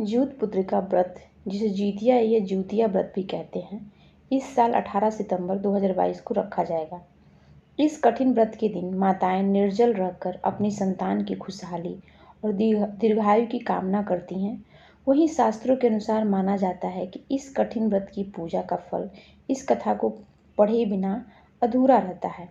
ज्यूत पुत्र का व्रत, जिसे जितिया या ज्यूतिया व्रत भी कहते हैं, इस साल 18 सितंबर 2022 को रखा जाएगा। इस कठिन व्रत के दिन माताएं निर्जल रहकर अपनी संतान की खुशहाली और दीर्घायु की कामना करती हैं। वहीं शास्त्रों के अनुसार माना जाता है कि इस कठिन व्रत की पूजा का फल इस कथा को पढ़े बिना अधूरा रहता है।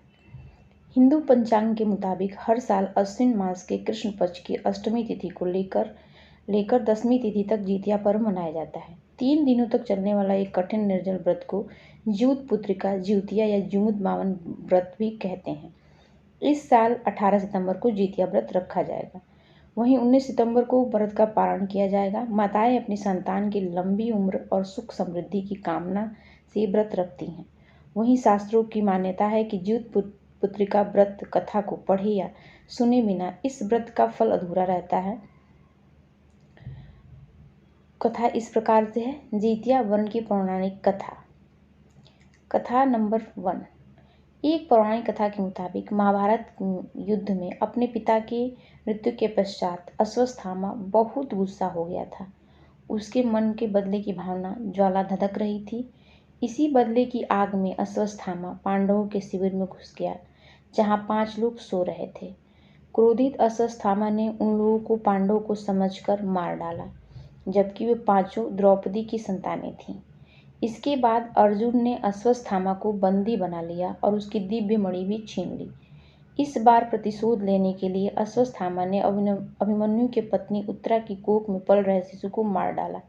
हिंदू पंचांग के मुताबिक हर साल अश्विन मास के कृष्ण पक्ष की अष्टमी तिथि को लेकर 10वीं तिथि तक जितिया पर्व मनाया जाता है। 3 दिनों तक चलने वाला एक कठिन निर्जल व्रत को ज्यूत पुत्रिका, ज्यूतिया या ज्यूत बावन व्रत भी कहते हैं। इस साल 18 सितंबर को जितिया व्रत रखा जाएगा। वहीं 19 सितंबर को व्रत का पारण किया जाएगा। माताएं अपनी संतान की लंबी उम्र और सुख समृद्धि की कामना से व्रत रखती हैं। वहीं शास्त्रों की मान्यता है कि ज्यूत पुत्रिका व्रत कथा को पढ़े या सुने बिना इस व्रत का फल अधूरा रहता है। कथा इस प्रकार से है। जितिया व्रत की पौराणिक कथा। कथा नंबर 1। एक पौराणिक कथा के मुताबिक महाभारत युद्ध में अपने पिता की मृत्यु के पश्चात अश्वत्थामा बहुत गुस्सा हो गया था। उसके मन के बदले की भावना ज्वाला धधक रही थी। इसी बदले की आग में अश्वत्थामा पांडवों के शिविर में घुस गया, जहां 5 लोग सो रहे थे। क्रोधित अश्वत्थामा ने उन लोगों को पांडवों को समझकर मार डाला, जबकि वे 5 द्रौपदी की संतानें थीं। इसके बाद अर्जुन ने अश्वत्थामा को बंदी बना लिया और उसकी दिव्य मणि भी छीन ली। इस बार प्रतिशोध लेने के लिए अश्वत्थामा ने अभिमन्यु की पत्नी उत्तरा की कोख में पल रहे शिशु को मार डाला।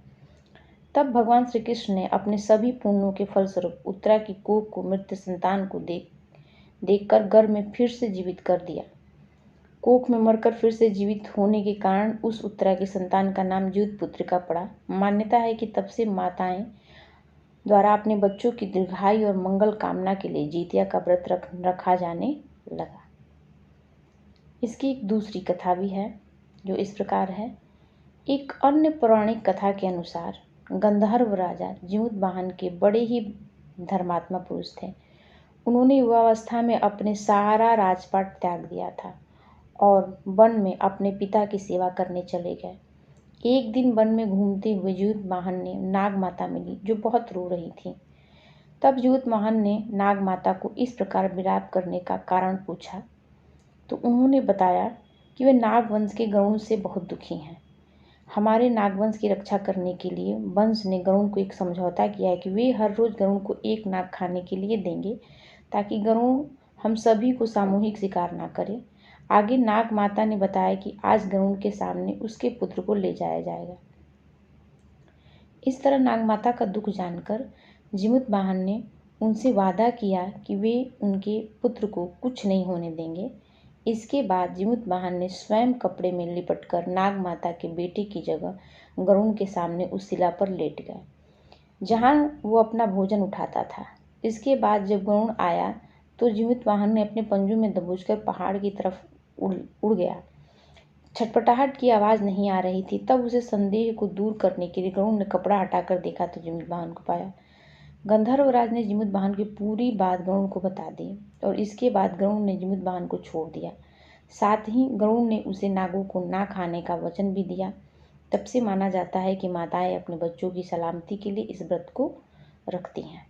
तब भगवान श्री कृष्ण ने अपने सभी पुण्यों के फलस्वरूप उत्तरा की कोख को मृत संतान को देखकर गर्भ में फिर से जीवित कर दिया। कोख में मरकर फिर से जीवित होने के कारण उस उत्तरा की संतान का नाम ज्यूत पुत्रिका पड़ा। मान्यता है कि तब से माताएं द्वारा अपने बच्चों की दीर्घायु और मंगल कामना के लिए जितिया का व्रत रखा जाने लगा। इसकी एक दूसरी कथा भी है, जो इस प्रकार है। एक अन्य पौराणिक कथा के अनुसार गंधर्व राजा ज्यूतवाहन के बड़े ही धर्मात्मा पुरुष थे। उन्होंने युवावस्था में अपने सारा राजपाट त्याग दिया था और वन में अपने पिता की सेवा करने चले गए। एक दिन वन में घूमते हुए ज्यूतवाहन ने नाग माता मिली, जो बहुत रो रही थी। तब ज्यूतवाहन ने नाग माता को इस प्रकार विलाप करने का कारण पूछा, तो उन्होंने बताया कि वे नागवंश के गरुड़ से बहुत दुखी हैं। हमारे नागवंश की रक्षा करने के लिए वंश ने गरुड़ को एक समझौता किया है कि वे हर रोज गरुड़ को एक नाग खाने के लिए देंगे, ताकि गरुड़ हम सभी को सामूहिक शिकार ना करे। आगे नाग माता ने बताया कि आज गरुड़ के सामने उसके पुत्र को ले जाया जाएगा। इस तरह नाग माता का दुख जानकर ज्यूतवाहन ने उनसे वादा किया कि वे उनके पुत्र को कुछ नहीं होने देंगे। इसके बाद ज्यूतवाहन ने स्वयं कपड़े में लिपटकर नाग माता के बेटे की जगह गरुड़ के सामने उस शिला पर लेट गए, जहां वो अपना भोजन उठाता था। इसके बाद जब गरुड़ आया तो ज्यूतवाहन ने अपने पंजों में दबोचकर पहाड़ की तरफ उड़ गया। छटपटाहट की आवाज़ नहीं आ रही थी। तब उसे संदेह को दूर करने के लिए गरुड़ ने कपड़ा हटाकर देखा तो ज्यूतवाहन को पाया। गंधर्वराज ने ज्यूतवाहन की पूरी बात गरुड़ को बता दी और इसके बाद गरुड़ ने ज्यूतवाहन को छोड़ दिया। साथ ही गरुड़ ने उसे नागों को ना खाने का वचन भी दिया। तब से माना जाता है कि माताएं अपने बच्चों की सलामती के लिए इस व्रत को रखती हैं।